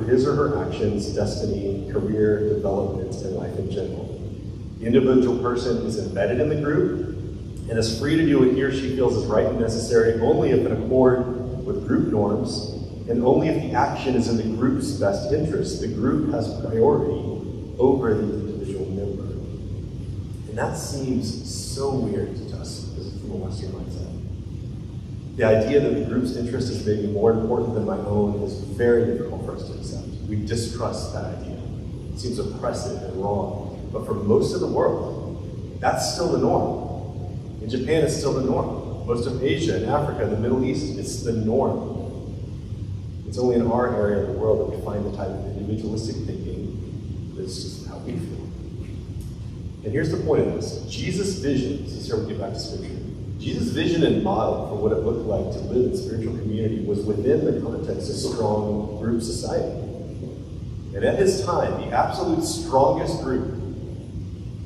his or her actions, destiny, career, development, and life in general. The individual person is embedded in the group and is free to do what he or she feels is right and necessary only if in accord with group norms and only if the action is in the group's best interest. The group has priority over the individual member. And that seems so weird to us from a Western mindset. The idea that the group's interest is maybe more important than my own is very difficult for us to accept. We distrust that idea. It seems oppressive and wrong. But for most of the world, that's still the norm. In Japan, it's still the norm. Most of Asia and Africa and the Middle East, it's the norm. It's only in our area of the world that we find the type of individualistic thinking that's just how we feel. And here's the point of this. Jesus' vision, this is here we get back to Scripture. Jesus' vision and model for what it looked like to live in spiritual community was within the context of strong group society. And at his time, the absolute strongest group,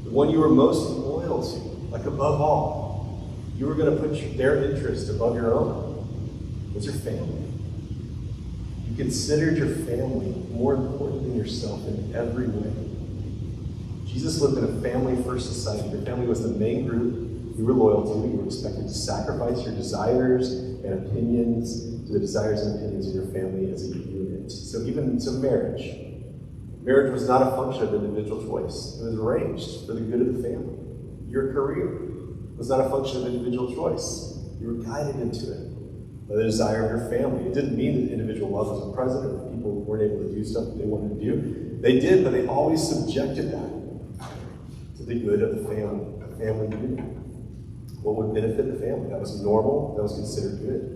the one you were most loyal to, like above all, you were going to put their interest above your own, was your family. You considered your family more important than yourself in every way. Jesus lived in a family-first society. Your family was the main group you were loyal to. You were expected to sacrifice your desires and opinions to the desires and opinions of your family as a unit. So marriage was not a function of individual choice. It was arranged for the good of the family. Your career was not a function of individual choice. You were guided into it by the desire of your family. It didn't mean that individual love wasn't present or that people weren't able to do stuff that they wanted to do. They did, but they always subjected that to the good of the family unit. What would benefit the family? That was normal, that was considered good.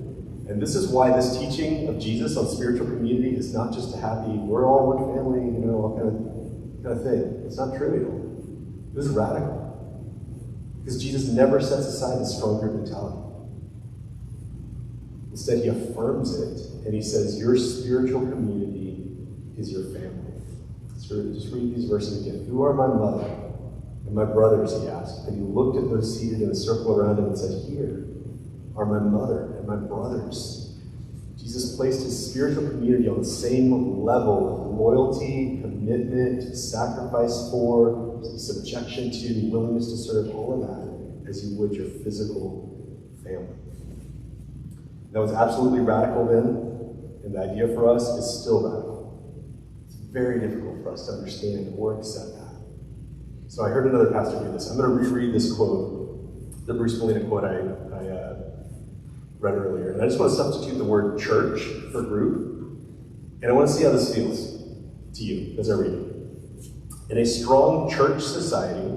And this is why this teaching of Jesus on spiritual community is not just a happy, we're all one family, all kind of thing. It's not trivial. It was radical. Because Jesus never sets aside the strong group mentality. Instead, he affirms it, and he says, your spiritual community is your family. So just read these verses again. Who are my mother and my brothers, he asked. And he looked at those seated in a circle around him and said, here are my mother and my brothers. Jesus placed his spiritual community on the same level of loyalty, commitment, sacrifice for, subjection to, willingness to serve, all of that, as you would your physical family. That was absolutely radical then, and the idea for us is still radical. It's very difficult for us to understand or accept that. So I heard another pastor do this. I'm going to reread this quote, the Bruce Molina quote I read earlier. And I just want to substitute the word church for group. And I want to see how this feels to you as I read it. In a strong church society,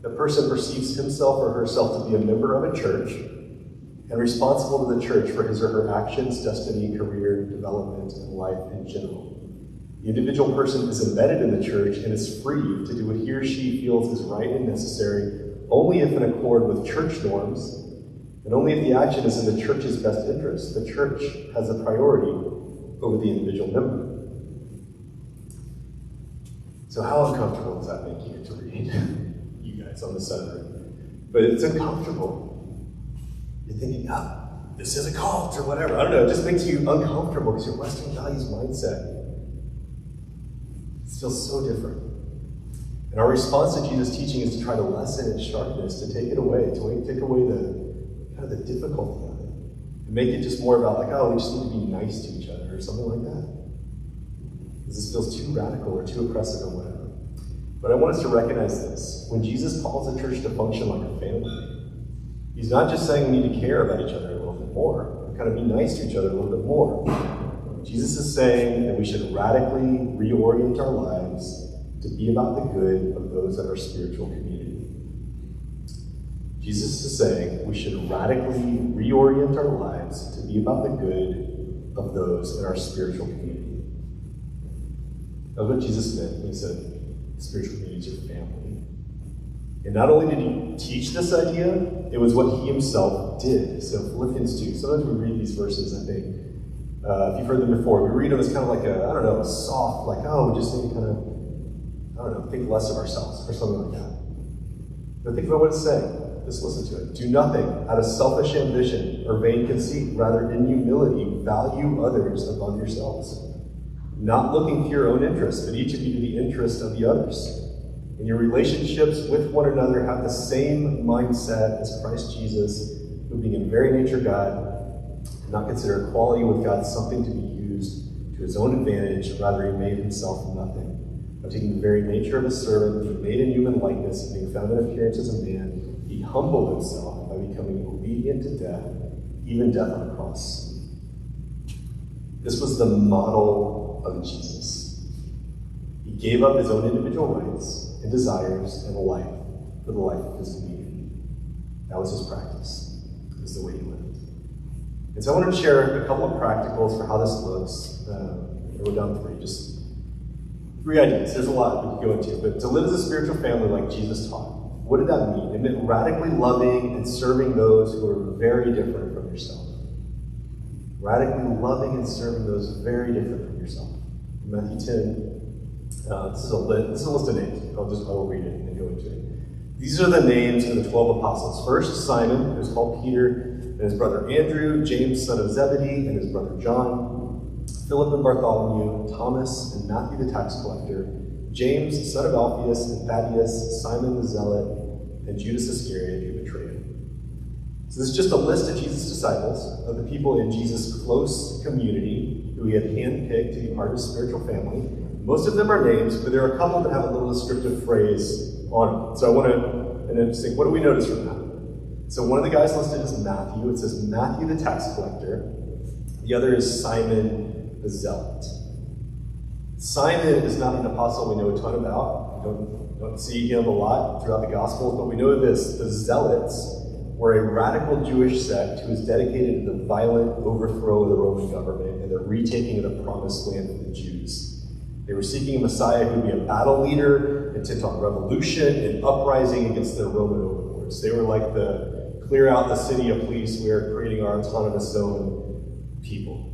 the person perceives himself or herself to be a member of a church and responsible to the church for his or her actions, destiny, career, development, and life in general. The individual person is embedded in the church and is free to do what he or she feels is right and necessary only if in accord with church norms and only if the action is in the church's best interest. The church has a priority over the individual member. So how uncomfortable does that make you to read? You guys on the side of the room. But it's uncomfortable. You're thinking, this is a cult or whatever. I don't know, it just makes you uncomfortable because your Western values mindset feels so different. And our response to Jesus' teaching is to try to lessen its sharpness, to take it away, to take away the difficulty of it, and make it just more about we just need to be nice to each other or something like that. Because this feels too radical or too oppressive or whatever. But I want us to recognize this. When Jesus calls the church to function like a family, he's not just saying we need to care about each other a little bit more, and kind of be nice to each other a little bit more. Jesus is saying that we should radically reorient our lives to be about the good of those in our spiritual community. Jesus is saying we should radically reorient our lives to be about the good of those in our spiritual community. That's what Jesus meant when he said spiritual community is your family. And not only did he teach this idea, it was what he himself did. So Philippians 2, sometimes we read these verses, I think, if you've heard them before, we read them as kind of like a soft, we just need to think less of ourselves or something like that. But think about what it's saying. Just listen to it. Do nothing out of selfish ambition or vain conceit. Rather, in humility, value others above yourselves. not looking to your own interest, but each of you to the interest of the others. And your relationships with one another have the same mindset as Christ Jesus, who being in very nature God, did not consider equality with God something to be used to his own advantage, rather he made himself nothing. By taking the very nature of a servant, being made in human likeness, and being found in appearance as a man, he humbled himself by becoming obedient to death, even death on a cross. This was the model of Jesus. He gave up his own individual rights and desires and a life for the life of his community. That was his practice. It was the way he lived. And so I wanted to share a couple of practicals for how this looks. We're down three, just three ideas. There's a lot we could go into, but to live as a spiritual family like Jesus taught, what did that mean? It meant radically loving and serving those who are very different from yourself. Radically loving and serving those very different from yourself. In Matthew 10, this is a list of names. I will read it and go into it. These are the names of the 12 apostles. First, Simon, who is called Peter, and his brother Andrew, James, son of Zebedee, and his brother John, Philip and Bartholomew, Thomas and Matthew the tax collector, James, son of Alphaeus, and Thaddeus, Simon the zealot, and Judas Iscariot, who betrayed him. So this is just a list of Jesus' disciples, of the people in Jesus' close community who he had handpicked to be part of his spiritual family. Most of them are names, but there are a couple that have a little descriptive phrase on them. So I want to, and then just think, what do we notice from that? So one of the guys listed is Matthew. It says Matthew the tax collector. The other is Simon the zealot. Simon is not an apostle we know a ton about. We don't see him a lot throughout the Gospels, but we know this. The Zealots were a radical Jewish sect who was dedicated to the violent overthrow of the Roman government and the retaking of the promised land for the Jews. They were seeking a Messiah who would be a battle leader, intent on revolution and uprising against their Roman overlords. They were like the clear out the city of police, we are creating our autonomous zone people.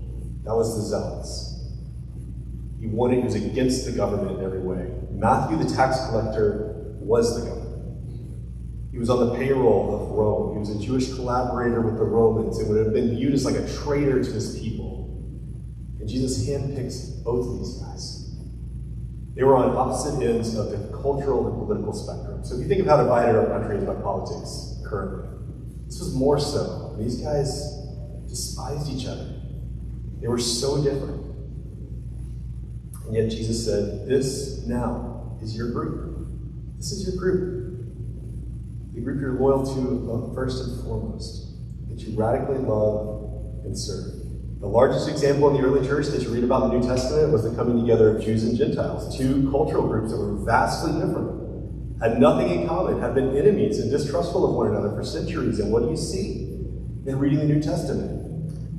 That was the Zealots. He was against the government in every way. Matthew, the tax collector, was the government. He was on the payroll of Rome. He was a Jewish collaborator with the Romans and would have been viewed as like a traitor to his people. And Jesus handpicks both of these guys. They were on opposite ends of the cultural and political spectrum. So if you think of how divided our country is by politics currently, this was more so. These guys despised each other. They were so different. And yet Jesus said, this now is your group. This is your group. The group you're loyal to first and foremost, that you radically love and serve. The largest example in the early church that you read about in the New Testament was the coming together of Jews and Gentiles, two cultural groups that were vastly different, had nothing in common, had been enemies and distrustful of one another for centuries. And what do you see in reading the New Testament?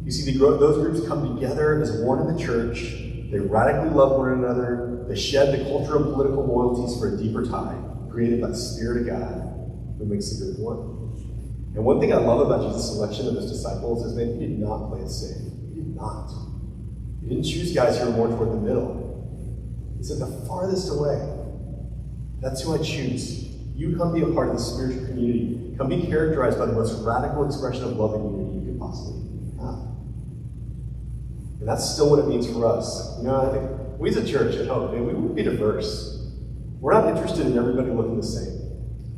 You see those groups come together as one in the church. They radically love one another. They shed the cultural and political loyalties for a deeper tie, created by the Spirit of God, who makes the group one. And one thing I love about Jesus' selection of his disciples is that he did not play it safe. He did not. He didn't choose guys who were more toward the middle. He said, the farthest away, that's who I choose. You come be a part of the spiritual community. Come be characterized by the most radical expression of love and unity you could possibly have. And that's still what it means for us. You know, I think we as a church at Hope, we wouldn't be diverse. We're not interested in everybody looking the same.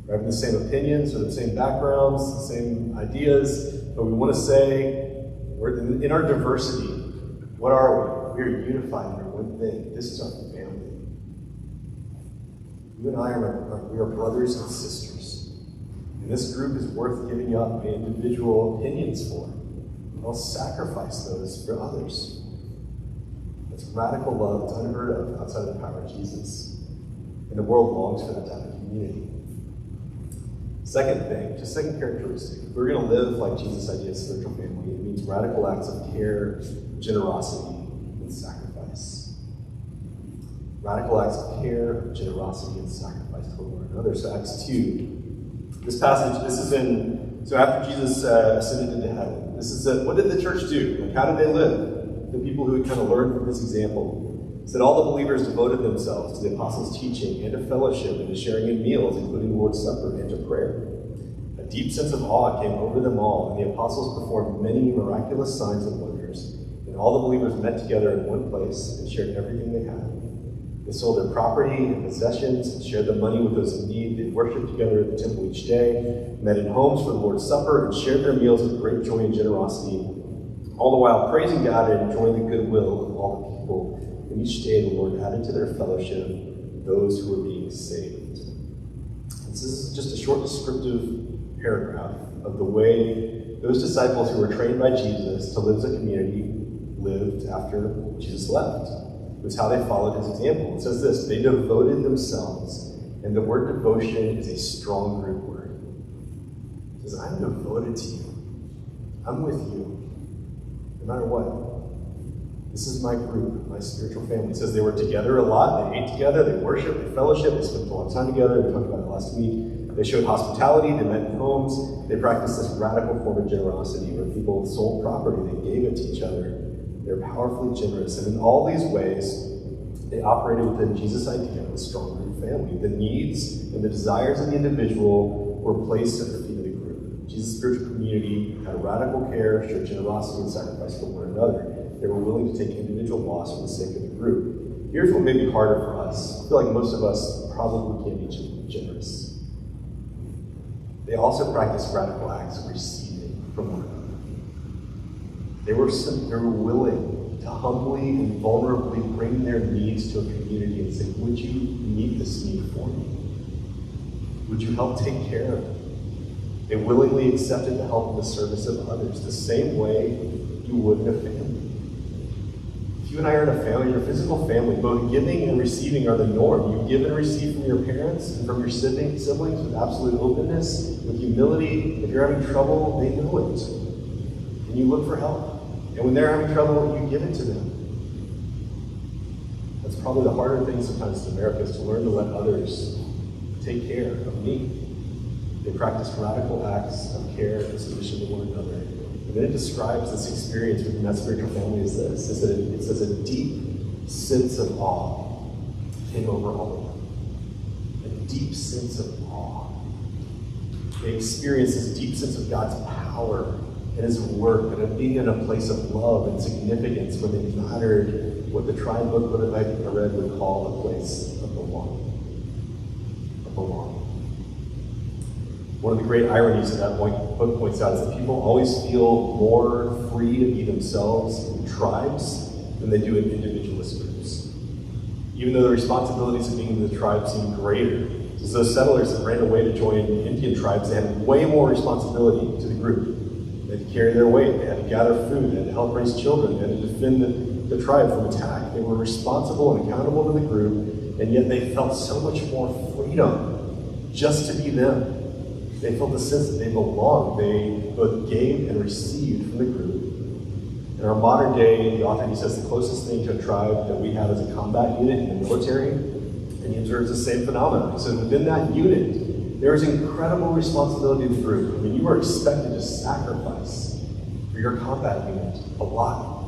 We're having the same opinions or the same backgrounds, the same ideas, but we want to say, we're in our diversity, what are we? We're unified under one thing. This is our family. You and I we are brothers and sisters. And this group is worth giving up individual opinions for. I'll sacrifice those for others. That's radical love. It's unheard of outside of the power of Jesus. And the world longs for that type of community. Second characteristic. If we're going to live like Jesus' idea of spiritual family, it means radical acts of care, generosity, and sacrifice. Radical acts of care, generosity, and sacrifice toward one another. So Acts 2. This passage, so after Jesus ascended into heaven, what did the church do? Like, how did they live? The people who had kind of learned from this example. It said all the believers devoted themselves to the apostles' teaching and to fellowship and to sharing in meals, including the Lord's Supper, and to prayer. A deep sense of awe came over them all, and the apostles performed many miraculous signs and wonders. And all the believers met together in one place and shared everything they had. They sold their property and possessions and shared the money with those in need. They worshiped together at the temple each day, met in homes for the Lord's Supper, and shared their meals with great joy and generosity, all the while praising God and enjoying the goodwill of all the people. And each day the Lord added to their fellowship those who were being saved. This is just a short descriptive paragraph of the way those disciples who were trained by Jesus to live as a community lived after Jesus left. It was how they followed his example. It says this: they devoted themselves, and the word devotion is a strong Greek word. It says, I'm devoted to you. I'm with you, no matter what. This is my group, my spiritual family. It says they were together a lot, they ate together, they worshiped, they fellowshiped, they spent a lot of time together. We talked about it last week. They showed hospitality, they met in homes, they practiced this radical form of generosity where people sold property, they gave it to each other. They're powerfully generous. And in all these ways, they operated within Jesus' idea of a strong group family. The needs and the desires of the individual were placed at the feet of the group. Jesus' spiritual community had radical care, showed generosity and sacrifice for one another. They were willing to take individual loss for the sake of the group. Here's what may be harder for us. I feel like most of us probably can't be generous. They also practiced radical acts of receiving from one another. They were willing to humbly and vulnerably bring their needs to a community and say, would you meet this need for me? Would you help take care of it? They willingly accepted the help and the service of others, the same way you would in a family. If you and I are in a family, your physical family, both giving and receiving are the norm. You give and receive from your parents and from your siblings with absolute openness, with humility. If you're having trouble, they know it. And you look for help. And when they're having trouble, you give it to them. That's probably the harder thing sometimes in America, is to learn to let others take care of me. They practice radical acts of care and submission to one another. And then it describes this experience within that spiritual family as this, is that it says a deep sense of awe came over all of them. A deep sense of awe. They experienced this deep sense of God's power and his work, and of being in a place of love and significance when it mattered, what the Tribe book that I read would call a place of belonging. Of belonging. One of the great ironies that book points out is that people always feel more free to be themselves in tribes than they do in individualist groups. Even though the responsibilities of being in the tribe seem greater, as those settlers that ran away to join the Indian tribes, they had way more responsibility to the group. They had to carry their weight, they had to gather food, they had to help raise children, they had to defend the tribe from attack. They were responsible and accountable to the group, and yet they felt so much more freedom just to be them. They felt the sense that they belonged. They both gave and received from the group. In our modern day, the author, he says the closest thing to a tribe that we have is a combat unit in the military, and he observes the same phenomenon. He says within that unit, there is incredible responsibility of the group. I mean, you are expected to sacrifice for your combat unit a lot.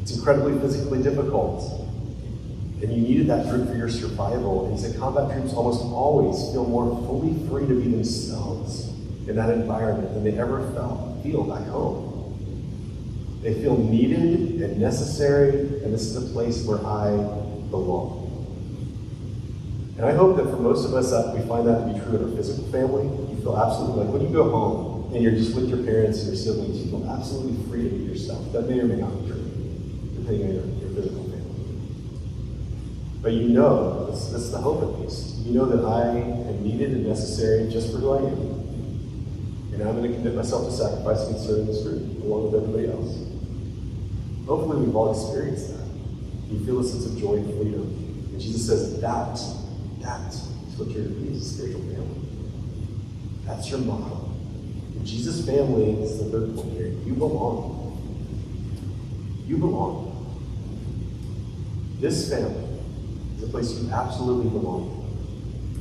It's incredibly physically difficult. And you needed that group for your survival. And he said combat troops almost always feel more fully free to be themselves in that environment than they ever feel back home. They feel needed and necessary, and this is a place where I belong. And I hope that for most of us, we find that to be true in our physical family. You feel absolutely like when you go home and you're just with your parents and your siblings, you feel absolutely free to be yourself. That may or may not be true, depending on your physical family. But you know, this is the hope at least, you know that I am needed and necessary just for who I am. And I'm going to commit myself to sacrificing and serving this group along with everybody else. Hopefully we've all experienced that. You feel a sense of joy and freedom. And Jesus says that is what you're to be as a spiritual family. That's your model. And Jesus' family is the third point here. You belong. You belong. This family is a place you absolutely belong.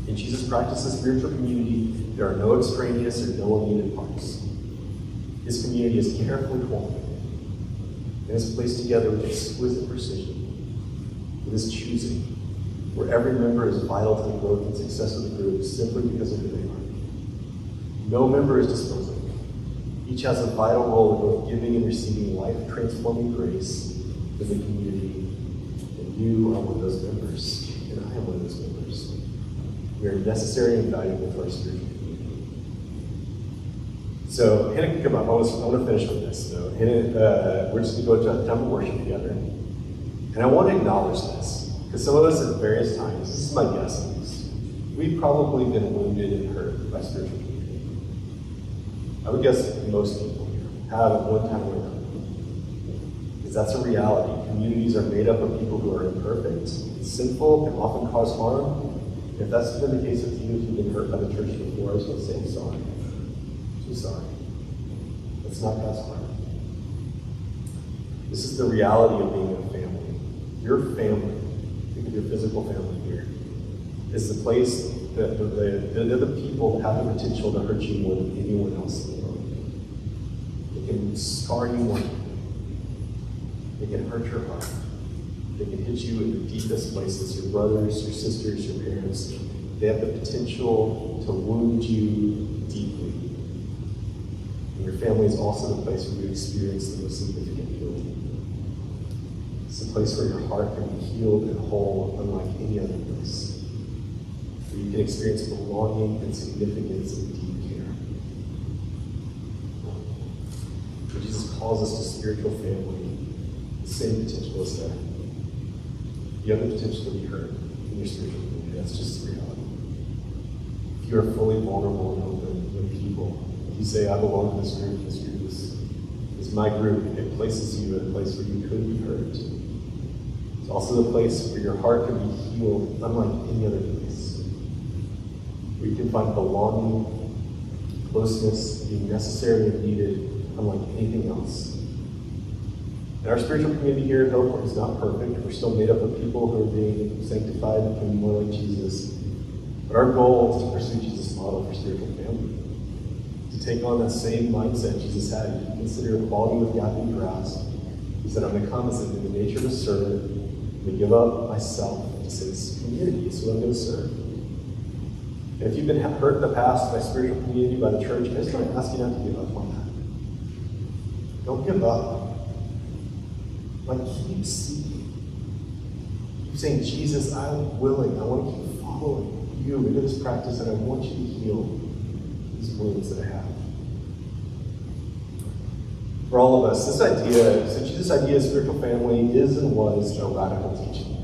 In Jesus' practice of spiritual community, there are no extraneous or no unneeded parts. His community is carefully cultivated and is placed together with exquisite precision, with his choosing, where every member is vital to the growth and success of the group simply because of who they are. No member is disposable. Each has a vital role in both giving and receiving life-transforming grace in the community. And you are one of those members, and I am one of those members. We are necessary and valuable for our spiritual community. So Hannah can come up. I want to finish with this. So Hannah, we're just going to go to a time of worship together. And I want to acknowledge this, because some of us at various times, this is my guess at least, we've probably been wounded and hurt by spiritual community. I would guess that most people here have at one time or another. Because that's a reality. Communities are made up of people who are imperfect, sinful, can often cause harm. If that's been the case with you, if you've been hurt by the church before, I was going to say, I'm sorry. I'm sorry. That's not God's heart. This is the reality of being a family. Your family, think of your physical family here, is the place that they're the people that have the potential to hurt you more than anyone else in the world. They can scar you more. They can hurt your heart. They can hit you in the deepest places, your brothers, your sisters, your parents. They have the potential to wound you deeply. And your family is also the place where you experience the most significant healing. It's a place where your heart can be healed and whole unlike any other place. Where you can experience belonging and significance and deep care. When Jesus calls us to spiritual family, the same potential is there. You have the potential to be hurt in your spiritual community. That's just the reality. If you are fully vulnerable and open with people, if you say, I belong to this group is my group, it places you in a place where you could be hurt. It's also the place where your heart can be healed unlike any other place. Where you can find belonging, closeness, being necessary and needed unlike anything else. And our spiritual community here at Hillport is not perfect. We're still made up of people who are being sanctified and becoming more like Jesus. But our goal is to pursue Jesus' model for spiritual family. To take on that same mindset Jesus had. To consider equality with God being grasped. He said, I'm going to come as in the nature of a servant. I'm going to give up myself to say this community is who I'm going to serve. And if you've been hurt in the past by spiritual community, by the church, I just want to ask you not to give up on that. Don't give up. Like, keep seeking. Keep saying, Jesus, I'm willing. I want to keep following you into this practice, and I want you to heal these wounds that I have. For all of us, this idea of spiritual family is and was a radical teaching.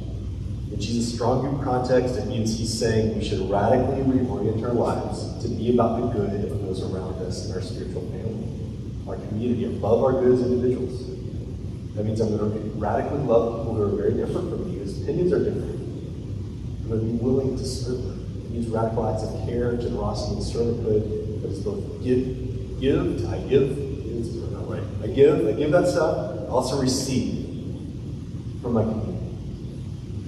In Jesus' strong group context, it means he's saying we should radically reorient our lives to be about the good of those around us in our spiritual family, our community, above our good as individuals. That means I'm going to radically love people who are very different from me, whose opinions are different. I'm going to be willing to serve them. It means radical acts of care, generosity, and servanthood. That is both I give that stuff, I also receive from my community.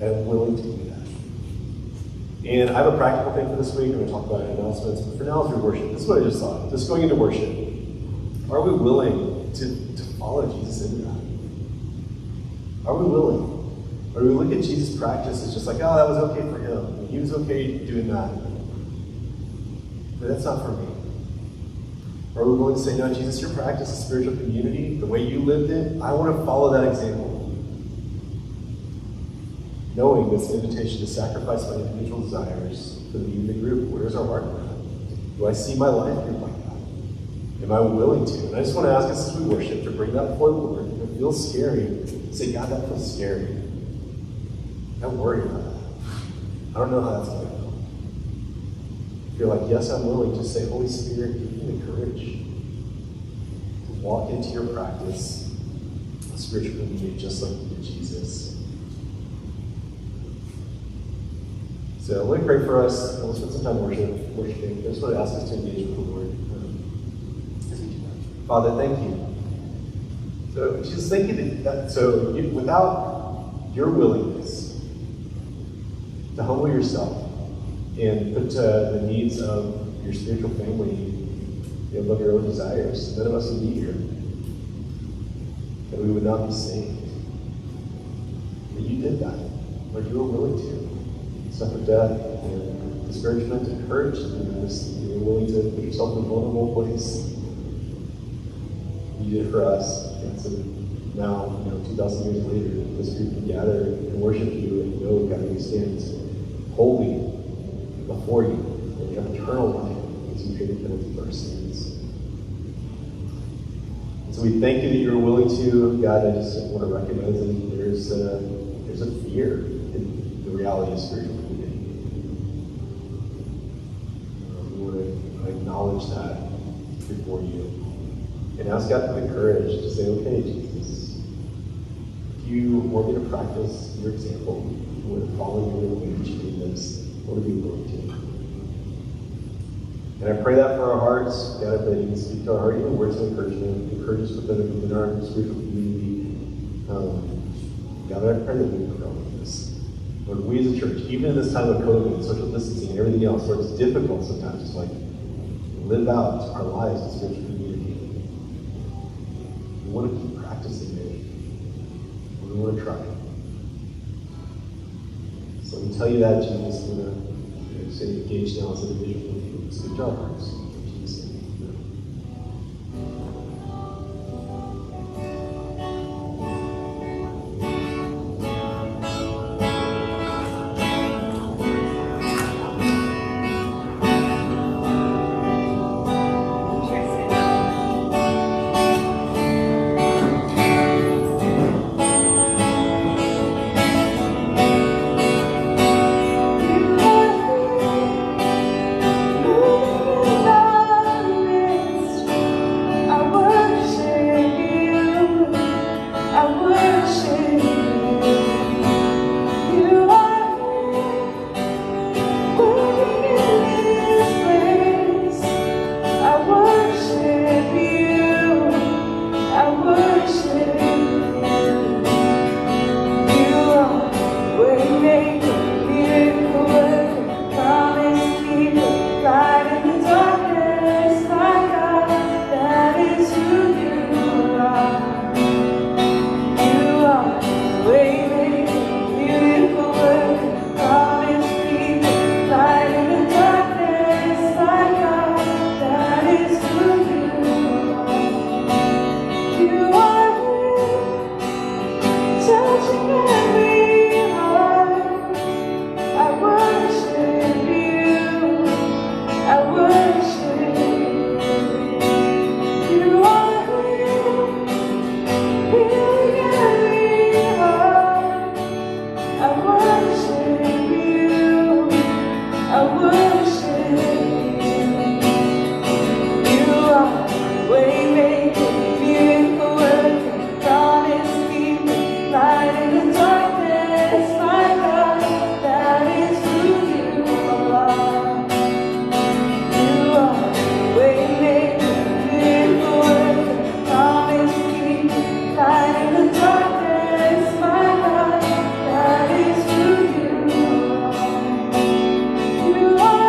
And I'm willing to do that. And I have a practical thing for this week. I'm going to talk about announcements, but for now, as we worship, this is what I just thought. Just going into worship, are we willing to follow Jesus into that? Are we willing? Or do we look at Jesus' practice as just like, oh, that was okay for him. He was okay doing that. But that's not for me. Or are we willing to say, no, Jesus, your practice is spiritual community, the way you lived it, I want to follow that example. Knowing this invitation to sacrifice my individual desires for the need of the group, where's our heart at? Do I see my life group like that? Am I willing to? And I just want to ask us as we worship to bring that before the Lord. If it feels scary, say, God, that feels scary. Don't worry about that. I don't know how that's going to go. If you're like, yes, I'm willing, to say, Holy Spirit, give me the courage to walk into your practice of spiritual community just like you did Jesus. So let me pray for us. We'll spend some time worshiping. I just want to ask us to engage with the Lord as we do that. Father, thank you. So Jesus, thank you without your willingness to humble yourself and put the needs of your spiritual family above your own desires, none of us would be here. That we would not be saved. But you did that. Lord, you were willing to. Suffer death and discouragement and hurt, and you were willing to put yourself in a vulnerable place. You did it for us. And so now, 2,000 years later, this group can gather and worship you and know, God, we stand holy before you. And we have eternal life because you paid the penalty for our sins. And so we thank you that you're willing to, God. I just want to recognize that there's a fear in the reality of spiritual community. We want to acknowledge that before you and ask God for the courage to say, okay, Jesus, if you want me to practice your example, if you want to follow your way of achieving this, I want to be willing to. And I pray that for our hearts. God, I pray that you can speak to our heart, even words of encouragement, encourage us within our spiritual community. God, I pray that we would grow in this. Lord, we as a church, even in this time of COVID and social distancing and everything else, where it's difficult sometimes to live out our lives in spiritual community. We want to keep practicing it. We want to try. So we tell you that, Jesus, we're going to say engage now as individuals with you. Speak to our hearts. In Jesus' name. You are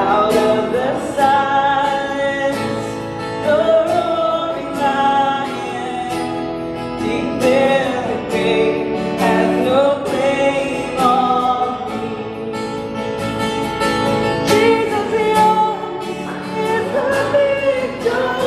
Out of the silence, the roaring lion, deep in the grave, has no claim on me. Jesus, yours is the victory.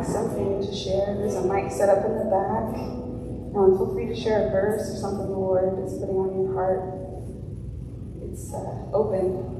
Something to share. There's a mic set up in the back. Feel free to share a verse or something the Lord is putting on your heart. It's open.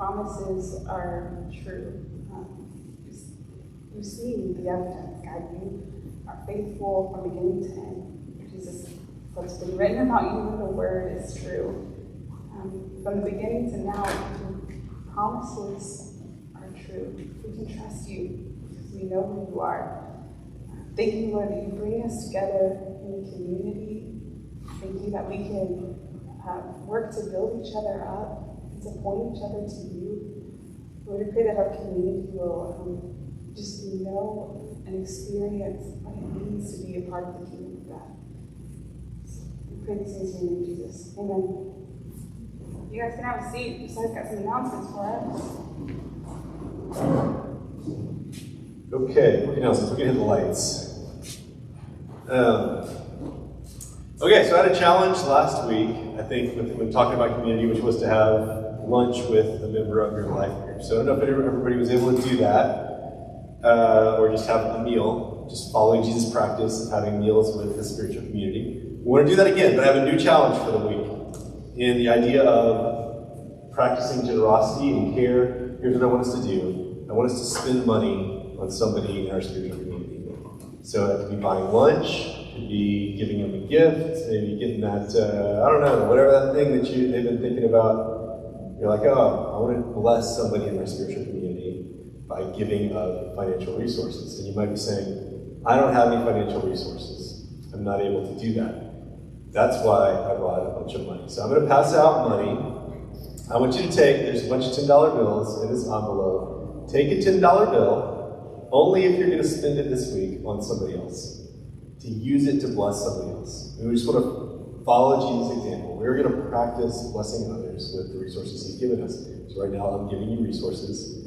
promises are true. We've seen the evidence, God. You are faithful from beginning to end. Jesus, what's been written about you in the Word is true. From the beginning to now, your promises are true. We can trust you because we know who you are. Thank you, Lord, that you bring us together in community. Thank you that we can work to build each other up and to point each other to you. Lord, I pray that our community will just know and experience what it means to be a part of the kingdom of God. We pray these things in your name, Jesus. Amen. You guys can have a seat. Besides, got some announcements for us. Okay, announcements. We can hit the lights. Okay, so I had a challenge last week, I think, when talking about community, which was to have lunch with a member of your life group. So I don't know if everybody was able to do that. Or just have a meal, just following Jesus' practice of having meals with the spiritual community. We want to do that again, but I have a new challenge for the week. In the idea of practicing generosity and care, here's what I want us to do. I want us to spend money on somebody in our spiritual community. So that could be buying lunch, it could be giving them a gift, maybe getting that, I don't know, whatever that thing that they've been thinking about. You're like, oh, I want to bless somebody in our spiritual community by giving of financial resources. And you might be saying, I don't have any financial resources. I'm not able to do that. That's why I brought a bunch of money. So I'm going to pass out money. I want you to there's a bunch of $10 bills in this envelope. Take a $10 bill, only if you're going to spend it this week on somebody else. To use it to bless somebody else. We just want to follow Jesus' example. We're going to practice blessing others with the resources he's given us. So right now I'm giving you resources.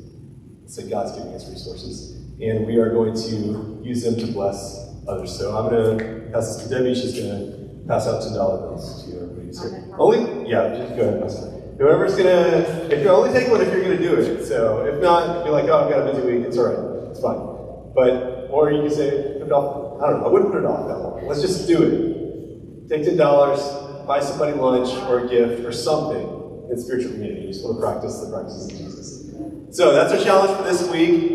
So God's giving us resources, and we are going to use them to bless others. So I'm going to pass this to Debbie. She's going to pass out $10 bills to everybody. So just go ahead and pass it. Whoever's going to, if you only take one if you're going to do it. So if not, be like, oh, I've got a busy week. It's all right. It's fine. Or you can say, put it off. I don't know. I wouldn't put it off that long. Let's just do it. Take $10, buy somebody lunch or a gift or something in spiritual community. You just want to practice the practices of Jesus. So that's our challenge for this week.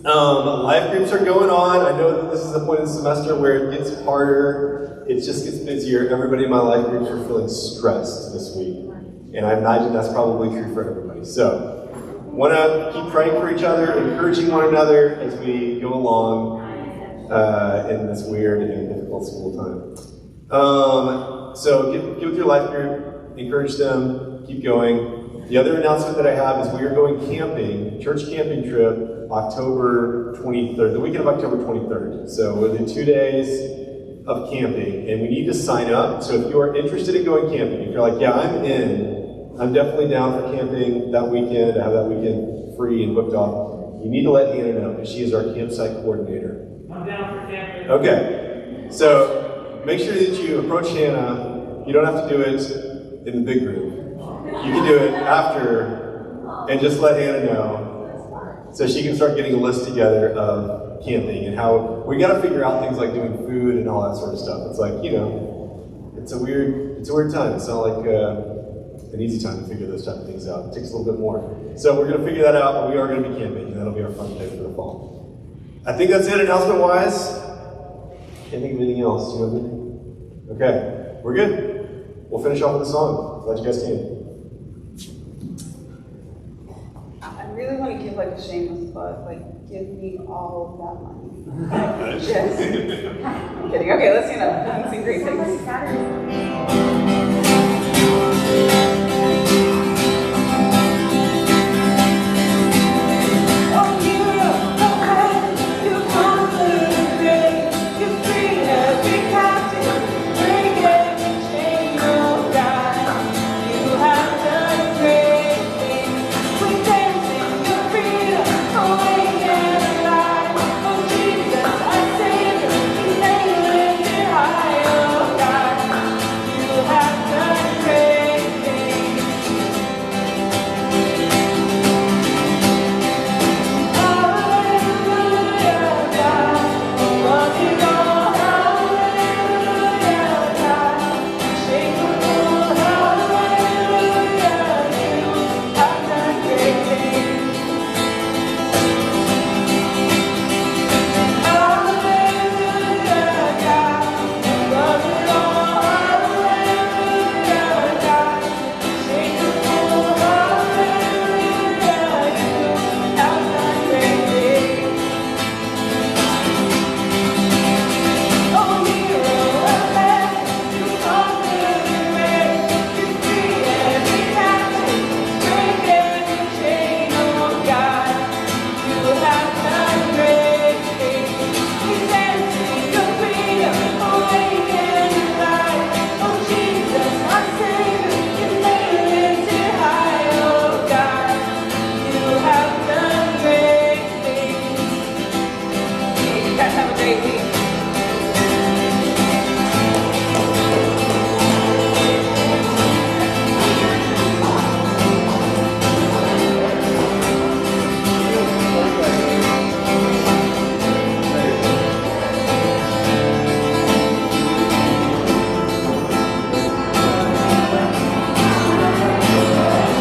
Life groups are going on. I know that this is the point of the semester where it gets harder. It just gets busier. Everybody in my life groups are feeling stressed this week. And I imagine that's probably true for everybody. So want to keep praying for each other, encouraging one another as we go along in this weird and difficult school time. So get with your life group, encourage them, keep going. The other announcement that I have is we are going camping, church camping trip, October 23rd, the weekend of October 23rd. So we'll do 2 days of camping, and we need to sign up. So if you are interested in going camping, if you're like, yeah, I'm in, I'm definitely down for camping that weekend, I have that weekend free and booked off, you need to let Hannah know, because she is our campsite coordinator. I'm down for camping. Okay, so make sure that you approach Hannah. You don't have to do it in the big group. You can do it after and just let Hannah know so she can start getting a list together of camping and how we got to figure out things like doing food and all that sort of stuff. It's like, it's a weird time. It's not like an easy time to figure those type of things out. It takes a little bit more. So we're going to figure that out, but we are going to be camping, and that'll be our fun day for the fall. I think that's it announcement-wise. Can't think of anything else. Do you have anything? Okay, we're good. We'll finish off with a song. Glad you guys came. I really want to give like a shameless plug, give me all of that money. Just I'm kidding. Okay, let's sing great things.